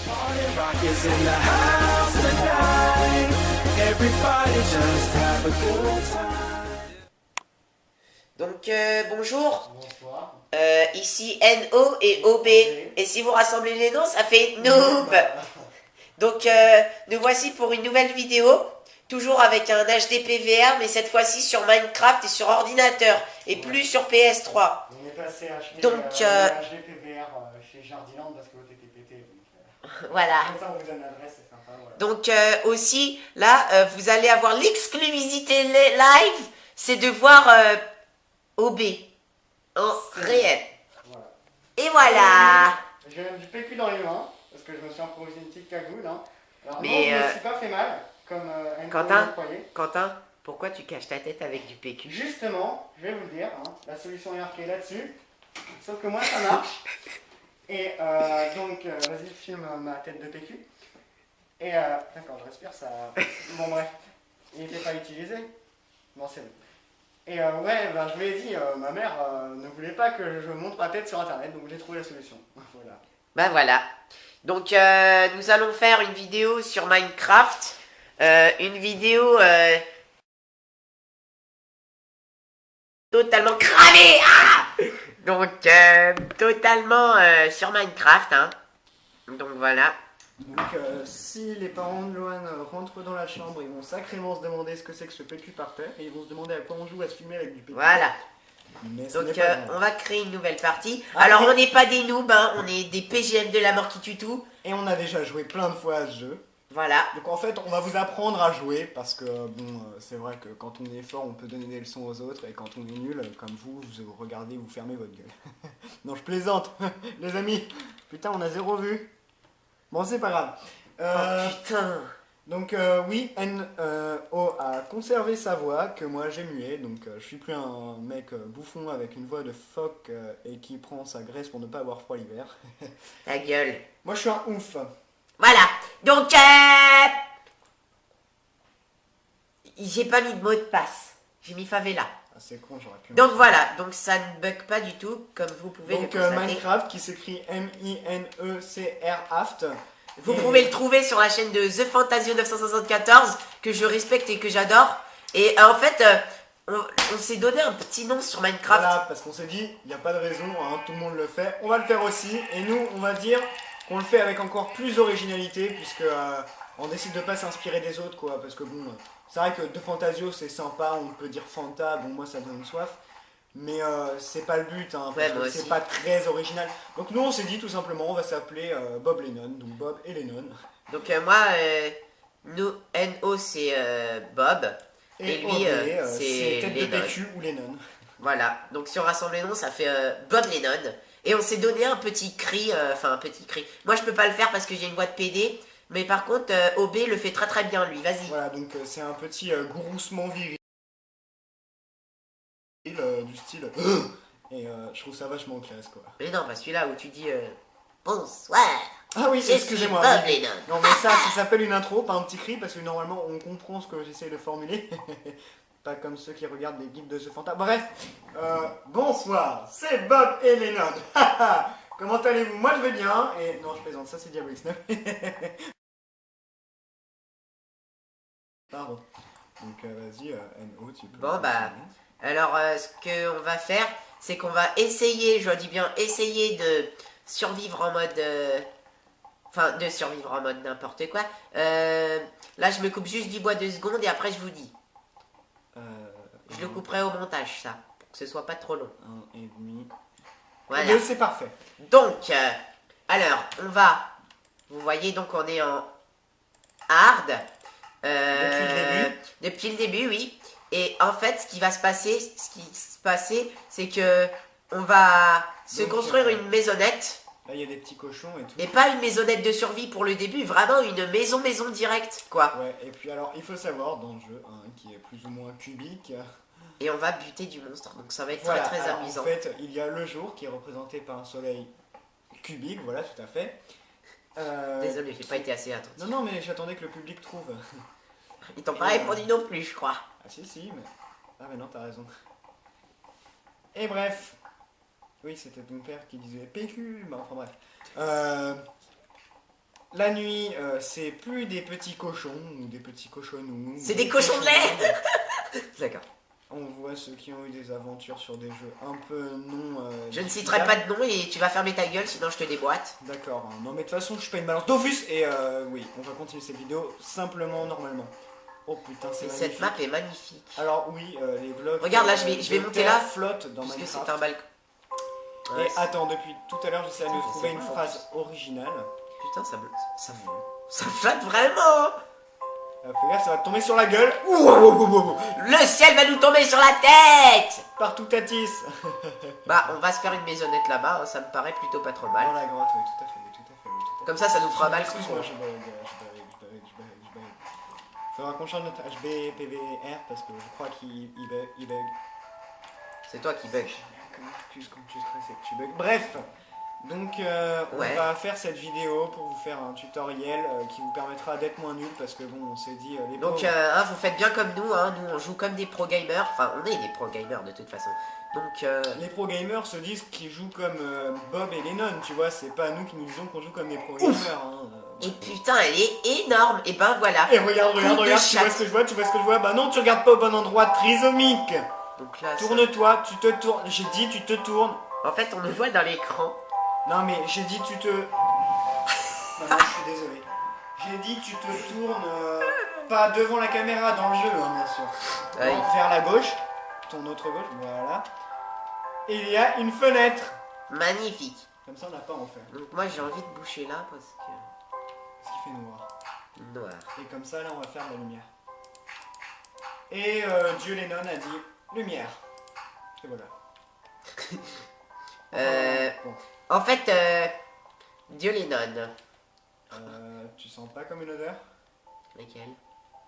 Party rock is in the house tonight. Everybody just have a good time. Donc bonjour, Bonsoir. ici NO et OB. Et si vous rassemblez les noms, ça fait Noob. Donc nous voici pour une nouvelle vidéo, toujours avec un HDPVR, mais cette fois-ci sur Minecraft et sur ordinateur, et plus sur PS3. On est passé à acheter Donc, HDPVR chez Jardiland parce que votre était pété. Voilà. Comme ça, on vous donne l'adresse, c'est sympa. Voilà. Donc aussi, là, vous allez avoir l'exclusivité live, c'est de voir OB en réel. Voilà. Et voilà. J'ai même du PQ dans les mains parce que je me suis improvisé une petite cagoule. Hein. Alors, Mais, non, je me suis pas fait mal comme Quentin, le croyait. Quentin, pourquoi tu caches ta tête avec du PQ? Justement, je vais vous le dire, hein, la solution est marquée là-dessus. Sauf que moi, ça marche. Et donc, vas-y, filme ma tête de PQ. Et d'accord, je respire, ça. Bon, bref, il n'était pas utilisé. Bon, c'est bon. Et ouais, ben, je lui ai dit, ma mère ne voulait pas que je montre ma tête sur internet, donc j'ai trouvé la solution. Voilà. Ben voilà. Donc nous allons faire une vidéo sur Minecraft. Une vidéo totalement cramée. Ah, donc totalement sur Minecraft. Hein. Donc voilà. Donc, si les parents de Lohan rentrent dans la chambre, ils vont sacrément se demander ce que c'est que ce PQ par terre, et ils vont se demander à quoi on joue à se filmer avec du PQ. Voilà. Mais ce Donc n'est pas grave. on va créer une nouvelle partie. Ah, Alors mais- on n'est pas des noobs, hein, on est des PGM de la mort qui tue tout. Et on a déjà joué plein de fois à ce jeu. Voilà. Donc en fait, on va vous apprendre à jouer parce que bon, c'est vrai que quand on est fort, on peut donner des leçons aux autres et quand on est nul, comme vous regardez, vous fermez votre gueule. Non, je plaisante, les amis. Putain, on a zéro vue. Bon, c'est pas grave. Oh putain. Donc oui, NO a conservé sa voix que moi j'ai muée, donc je suis plus un mec bouffon avec une voix de phoque et qui prend sa graisse pour ne pas avoir froid l'hiver. Ta gueule. Moi je suis un ouf. Voilà. Donc j'ai pas mis de mot de passe. J'ai mis favela. Ah, c'est con, j'aurais pu. Donc voilà, donc ça ne bug pas du tout, comme vous pouvez Donc le constater. Minecraft qui s'écrit M-I-N-E-C-R-Aft. Vous Et- pouvez le trouver sur la chaîne de The Fantasio 974, que je respecte et que j'adore. Et en fait, on s'est donné un petit nom sur Minecraft. Voilà, parce qu'on s'est dit, il n'y a pas de raison, hein, tout le monde le fait. On va le faire aussi, et nous, on va dire qu'on le fait avec encore plus d'originalité, puisque on décide de pas s'inspirer des autres, quoi. Parce que bon, c'est vrai que De Fantasio, c'est sympa, on peut dire Fanta, bon, moi ça donne soif. Mais c'est pas le but, hein, parce Ouais, moi que c'est aussi. pas très original. Donc nous, on s'est dit tout simplement, on va s'appeler Bob Lennon, donc Bob et Lennon. Donc moi, NO c'est Bob. Et lui, OB, c'est Tête de Lennon. PQ ou Lennon. Voilà, donc si on rassemble les noms, ça fait Bob Lennon. Et on s'est donné un petit cri, un petit cri. Moi, je peux pas le faire parce que j'ai une voix de PD. Mais par contre, OB le fait très très bien, lui. Vas-y. Voilà, donc c'est un petit groussement viril. Du style et je trouve ça vachement classe quoi. Mais non, pas celui-là où tu dis bonsoir. Ah oui, Je suis excusez-moi. Bob oui. Lennon. Non mais ça s'appelle une intro, pas un petit cri parce que normalement on comprend ce que j'essaie de formuler. Pas comme ceux qui regardent des guides de ce fantôme. Bref, bonsoir, c'est Bob et Lennon. Comment allez-vous? Moi je vais bien et non je plaisante, ça c'est Diabolix 9. Pardon. Donc vas-y, NO, tu peux. Bon, bah, alors ce qu'on va faire, c'est qu'on va essayer, je dis bien essayer de survivre en mode. Enfin, de survivre en mode n'importe quoi. Là, je me coupe juste du bois 2 secondes et après, je vous dis. Je le couperai au montage, ça, pour que ce soit pas trop long. 1,5. Voilà. 2, c'est parfait. Donc, alors, on va. Vous voyez, donc, on est en hard. Depuis le début, oui. Et en fait, ce qui va se passer, c'est que on va se Donc, construire une maisonnette. Là il y a des petits cochons et tout. Et pas une maisonnette de survie pour le début, vraiment une maison directe, quoi. Ouais, et puis alors il faut savoir dans le jeu, hein, qui est plus ou moins cubique. Et on va buter du monstre, donc ça va être Voilà, très alors, amusant. en fait, il y a le jour qui est représenté par un soleil cubique, voilà, tout à fait. Désolé, j'ai pas été assez attentif. Non, non, mais j'attendais que le public trouve. Ils t'ont pas répondu non plus, je crois. Ah si, mais... Ah mais non, t'as raison. Et bref. Oui, c'était ton père qui disait PQ, bah enfin bref. la nuit, c'est plus des petits cochons ou des petits cochonnous. C'est des cochons de lait. D'accord. On voit ceux qui ont eu des aventures sur des jeux un peu non... Je ne citerai pas de nom et tu vas fermer ta gueule sinon je te déboîte. D'accord, hein. Non mais de toute façon je suis pas une balance Dofus et oui, on va continuer cette vidéo simplement normalement. Oh putain c'est Et magnifique. cette map est magnifique. Alors oui, les blocs... Regarde là, je vais de monter terre là. flottent dans Puisque Minecraft. c'est un balcon. Et Ouais, attends, depuis tout à l'heure j'essaie de Putain, mais trouver c'est une bon, en phrase originale. putain, ça flatte vraiment. Fais gaffe, ça va te tomber sur la gueule. Le ciel va nous tomber sur la tête. Partout Tatis. Bah, on va se faire une maisonnette là-bas, hein, ça me paraît plutôt pas trop Dans mal. la grotte, oui, tout à fait, oui, tout à fait, oui, tout à fait. Comme ça nous fera mal. Excuse-moi, je bug. Faudra qu'on change notre HBPVR parce que je crois qu'il bug. C'est toi qui bug. Comme tu es stressé, tu bugs. Bref, donc on Ouais. va faire cette vidéo pour vous faire un tutoriel qui vous permettra d'être moins nul parce que bon, on s'est dit les Donc, pauvres. hein, vous faites bien comme nous, hein, nous on joue comme des pro gamers. Enfin, on est des pro gamers de toute façon. Donc, Les pro gamers se disent qu'ils jouent comme Bob et Lennon, tu vois, c'est pas nous qui nous disons qu'on joue comme des pro gamers. Hein. et putain, elle est énorme. Et ben voilà. Et regarde, Coup de tu vois chatte. ce que je vois, bah non, tu regardes pas au bon endroit, trisomique. Donc là, ça- Tourne-toi, tu te tournes, j'ai dit tu te tournes. en fait, on le voit dans l'écran. Non mais j'ai dit tu te... Non, je suis désolé. J'ai dit tu te tournes pas devant la caméra, dans le jeu, hein, bien sûr. Ah oui. Non, vers la gauche, ton autre gauche, voilà. Et il y a une fenêtre. Magnifique. Comme ça on n'a pas à en faire. Donc moi j'ai envie de boucher là parce que Parce qu'il fait noir. noir. Et comme ça là on va faire la lumière. Et Dieu Lennon a dit lumière. Et voilà. Bon. En fait, Dieu les donne. Tu sens pas comme une odeur? Laquelle?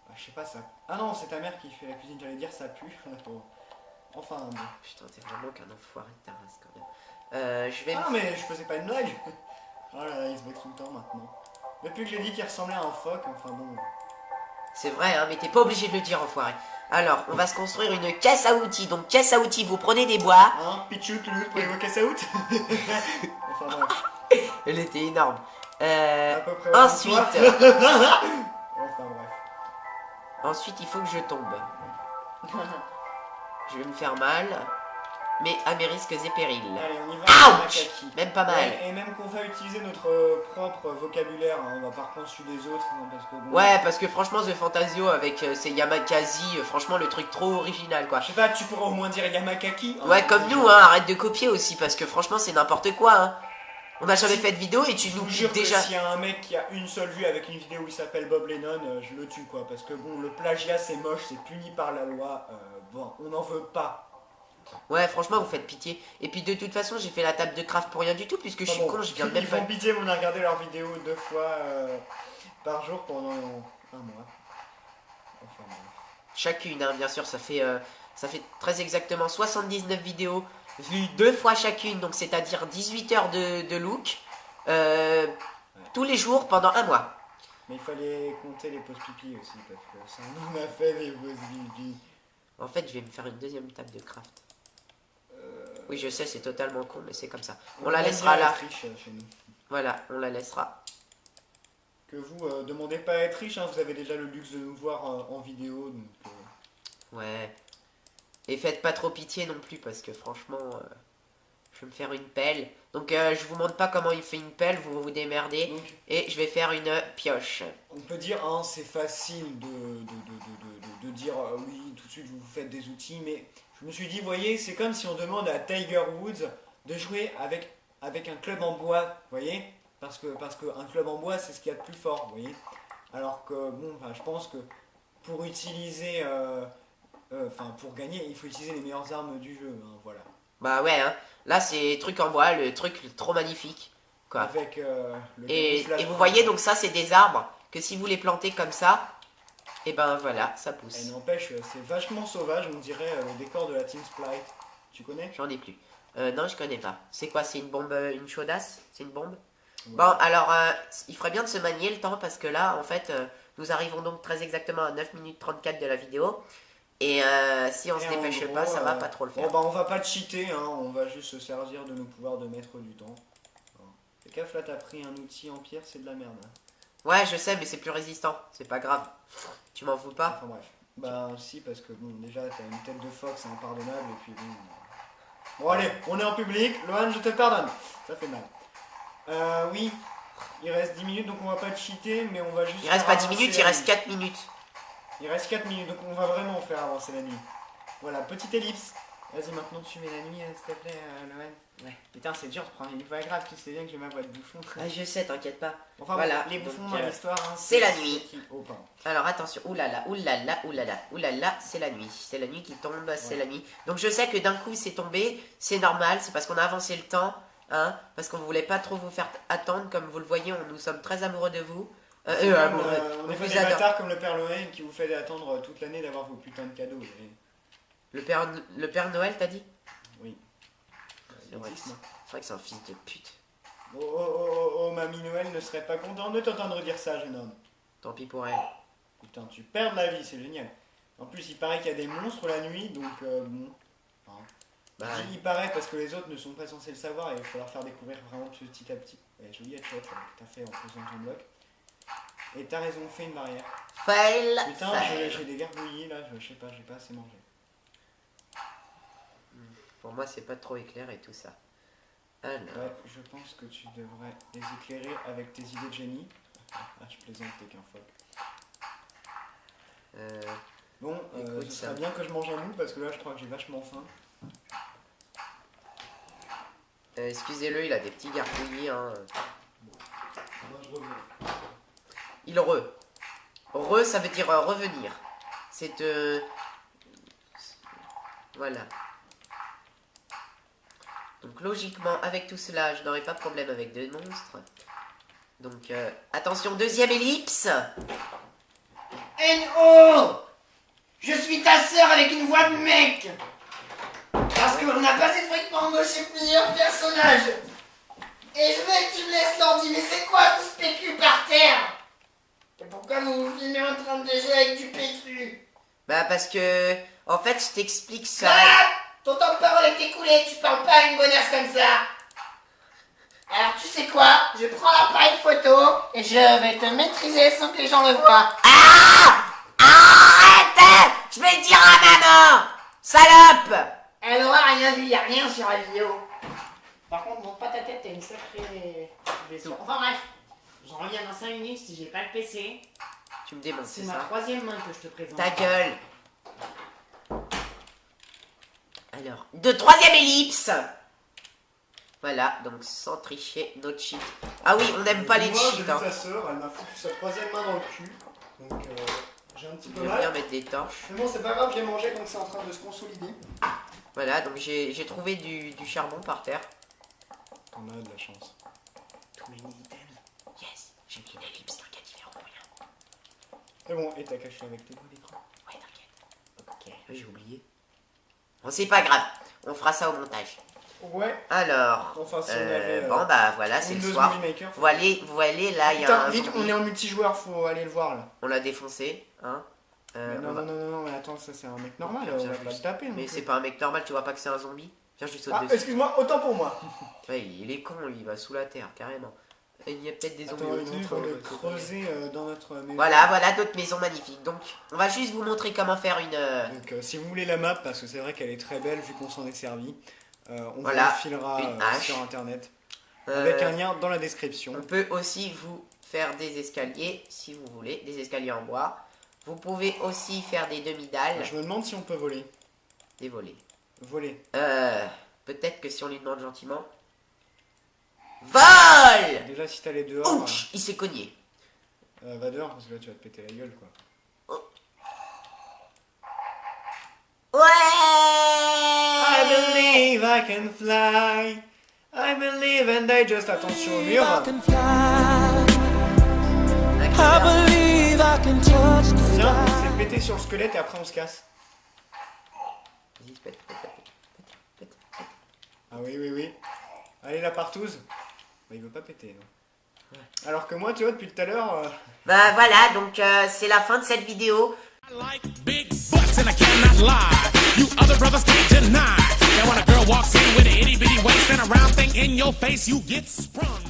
Bah, je sais pas ça. Ah non, c'est ta mère qui fait la cuisine, j'allais dire ça pue. Enfin bon. Putain, t'es vraiment qu'un enfoiré de ta race quand même. Je vais. Ah mais je faisais pas une blague. Oh là là, il se vexe tout le temps maintenant. Depuis que j'ai dit qu'il ressemblait à un phoque, enfin bon. C'est vrai, hein, mais t'es pas obligé de le dire, enfoiré. Alors, on va se construire une caisse à outils. Donc, caisse à outils, vous prenez des bois. Hein, Pichou, Toulouse, pour les casse out. Enfin bref. Elle était énorme. À peu près Ensuite, enfin bref. ensuite, il faut que je tombe. Je vais me faire mal. Mais à mes risques et périls. Allez, on y va. Ouch! Makaki. Même pas mal. Ouais, et même qu'on va utiliser notre propre vocabulaire, hein, on va pas reprendre celui des autres, hein, parce que bon, Ouais, parce que franchement, The Fantasio avec ses Yamakasi, franchement, le truc trop original, quoi. je sais pas, tu pourras au moins dire Yamakaki. Hein, Ouais, comme nous, hein, arrête de copier aussi, parce que franchement, c'est n'importe quoi, hein. On n'a jamais fait de vidéo et tu Je nous vous piques jure déjà. que s'il y a un mec qui a une seule vue avec une vidéo où il s'appelle Bob Lennon, je le tue quoi, parce que bon, le plagiat c'est moche, c'est puni par la loi, bon, on n'en veut pas. Ouais, franchement, vous faites pitié. Et puis de toute façon, j'ai fait la table de craft pour rien du tout, puisque je suis Bon, con, je viens de ils même pas. font pitié, mais on a regardé leurs vidéos 2 fois par jour pendant un mois. Enfin bon. Chacune, hein, bien sûr, ça fait très exactement 79 vidéos vues 2 fois chacune, donc c'est-à-dire 18 heures de look, tous les jours pendant un mois. Mais il fallait compter les pauses pipi aussi, parce que ça on a fait des pauses pipi. En fait, je vais me faire une deuxième table de craft. Oui, je sais, c'est totalement con, mais c'est comme ça. On la aime laissera bien là. être riche, chez nous. Voilà, on la laissera. Que vous demandez pas à être riche, hein, vous avez déjà le luxe de nous voir en vidéo, donc... Ouais. Et faites pas trop pitié non plus, parce que franchement, je vais me faire une pelle. Donc, je vous montre pas comment il fait une pelle, vous vous démerdez. Donc, Et je vais faire une pioche. on peut dire, hein, c'est facile de dire oui, tout de suite vous faites des outils, mais je me suis dit, voyez, c'est comme si on demande à Tiger Woods de jouer avec un club en bois, vous voyez, parce que un club en bois c'est ce qu'il y a de plus fort, vous voyez. Alors que bon, je pense que pour utiliser, pour gagner, il faut utiliser les meilleures armes du jeu, hein, voilà. Bah ouais, hein. Là, c'est truc en bois, le truc trop magnifique. Quoi. Avec le Et Gabus vous voyez, donc ça, c'est des arbres que si vous les plantez comme ça, et ben voilà, ça pousse. Et n'empêche, c'est vachement sauvage, on dirait le décor de la Team Splite. Tu connais? J'en ai plus. Non, je connais pas. C'est quoi? C'est une bombe, une chaudasse? C'est une bombe? Ouais. Bon, alors, il ferait bien de se manier le temps parce que là, en fait, nous arrivons donc très exactement à 9 minutes 34 de la vidéo. Et si on se Et en dépêche gros, pas, ça va pas trop le faire. Bon, bah, on va pas cheater, hein, on va juste se servir de nos pouvoirs de maître du temps. Fais gaffe, là, t'as pris un outil en pierre, c'est de la merde. Hein. Ouais, je sais, mais c'est plus résistant. C'est pas grave. Tu m'en fous pas? Enfin bref. Bah si, parce que bon, déjà t'as une tête de phoque, c'est impardonnable, et puis bon... Bon allez, on est en public, Lohan, je te pardonne. Ça fait mal. Oui, il reste 10 minutes, donc on va pas cheater, mais on va juste... Il reste faire pas 10 avancer minutes, la il reste nuit. 4 minutes. Il reste 4 minutes, donc on va vraiment faire avancer la nuit. Voilà, petite ellipse. Vas-y, maintenant tu mets la nuit, s'il te plaît, Lohan. Ouais. Putain, c'est dur de prendre une voix grave, tu sais bien que j'ai ma voix de bouffon. Ah, je sais, t'inquiète pas. Enfin, Voilà, bon, les bouffons donc, dans l'histoire, hein, c'est la nuit. Oh, pardon. Alors attention, oulala, oulala, oulala, oulala, c'est la nuit. C'est la nuit qui tombe, c'est la nuit. Donc je sais que d'un coup c'est tombé, c'est normal, c'est parce qu'on a avancé le temps, hein, parce qu'on voulait pas trop vous faire attendre, comme vous le voyez, nous sommes très amoureux de vous. Amoureux. On est pas vous des adore. bâtards comme le Père Noël qui vous fait attendre toute l'année d'avoir vos putains de cadeaux. Le Père Noël, t'as dit? Oui. C'est vrai que c'est un fils de pute. Oh, Mamie Noël ne serait pas contente de t'entendre dire ça, jeune homme. Tant pis pour elle. Putain, tu perds de la vie, c'est génial. En plus, il paraît qu'il y a des monstres la nuit, donc bon. Hein. Bah, Je dis il paraît parce que les autres ne sont pas censés le savoir et il faut leur faire découvrir vraiment petit à petit. Ouais, joli headshot, t'as fait en posant ton bloc. Et t'as raison, fais une barrière. fail. Putain, fail. j'ai des gargouillis là, je sais pas, j'ai pas assez mangé. Pour moi, c'est pas trop éclair et tout ça. Alors, Ouais, je pense que tu devrais les éclairer avec tes idées de génie. Ah, je plaisante, t'es qu'un phoque. Bon, écoute, ce ça. serait bien que je mange un mou parce que là, je crois que j'ai vachement faim. excusez-le, il a des petits gargouillis. Hein. Moi, je reviens. Il re, ça veut dire revenir. C'est voilà. Donc logiquement, avec tout cela, je n'aurai pas de problème avec deux monstres. Donc attention, deuxième ellipse. N.O. Je suis ta sœur avec une voix de mec. Parce qu'on n'a pas assez de fric pour embaucher plusieurs personnages. Et je veux que tu me laisses l'ordi, mais c'est quoi tout ce PQ par terre? Et pourquoi vous vous filmez en train de jouer avec du PQ? Bah parce que, en fait, je t'explique ça. Ah, ton temps de parole est écoulé, tu parles pas à une bonasse comme ça. Alors tu sais quoi? Je prends l'appareil photo et je vais te maîtriser sans que les gens le voient. Arrête! Je vais le dire à maman! Salope! Elle aura rien vu, y a rien sur la vidéo. Par contre, monte pas ta tête, t'as une sacrée blessure. Enfin bref, j'en reviens dans 5 minutes si j'ai pas le PC. Tu me démontes, C'est c'est ma ça? troisième main que je te présente. Ta gueule! Alors, troisième ellipse! Voilà, donc sans tricher, no cheat. Ah oui, on n'aime pas les Moi, j'ai cheats, vu hein. ta sœur, elle m'a foutu sa troisième main dans le cul. Donc, j'ai un petit peu J'aime bien mal. mettre des torches. Mais bon, c'est pas grave, j'ai mangé, donc c'est en train de se consolider. Voilà, donc j'ai trouvé du charbon par terre. T'en as de la chance. Tous mes items. Yes, j'ai mis une ellipse, t'inquiète, il verront rien. C'est bon, et t'as caché avec tes doigts l'écran. Ouais, t'inquiète. Ok, j'ai oublié. Bon, c'est pas grave, on fera ça au montage. Ouais. Alors, Enfin, si on avait. bon bah voilà, c'est le Windows soir. Movie Maker. Vous voyez là, il y a Putain, un vite, zombie. on est en multijoueur, faut aller le voir là. On l'a défoncé, hein. Mais On non, va- non, mais attends, ça c'est un mec normal, Ok, on viens va pas le juste. taper. non Mais plus. c'est pas un mec normal, tu vois pas que c'est un zombie? Viens juste Ah, au-dessus. excuse-moi, autant pour moi. Ouais, il est con, il va sous la terre, carrément. Et il y a peut-être des zombies Attends, il est en au-dessus. train de ouais, c'est pas creuser dans notre maison. Voilà notre maison magnifique. Donc, on va juste vous montrer comment faire une... Donc, si vous voulez la map, parce que c'est vrai qu'elle est très belle vu qu'on s'en est servi, on Voilà, vous la filera une hache. sur internet euh, avec un lien dans la description. On peut aussi vous faire des escaliers, si vous voulez, des escaliers en bois. Vous pouvez aussi faire des demi-dalles, Je me demande si on peut voler. des volets. Voler. Peut-être que si on lui demande gentiment... Vol! Déjà, si t'allais dehors, Ouch! Il s'est cogné. va dehors parce que là tu vas te péter la gueule quoi. I Ouais! believe I can fly. I believe and I just attention au mur. I can fly. I D'accord. believe I can touch the Tiens, on sky. s'est pété sur le squelette et après on se casse. Vas-y, pète. Ah oui. Allez la partouze. Bah, il veut pas péter. Non. Alors que moi, tu vois, depuis tout à l'heure... Bah voilà, donc c'est la fin de cette vidéo. I like big butts and I cannot lie. You other brothers can't deny. Now when a girl walks in with an itty bitty waist and a round thing in your face, you get sprung.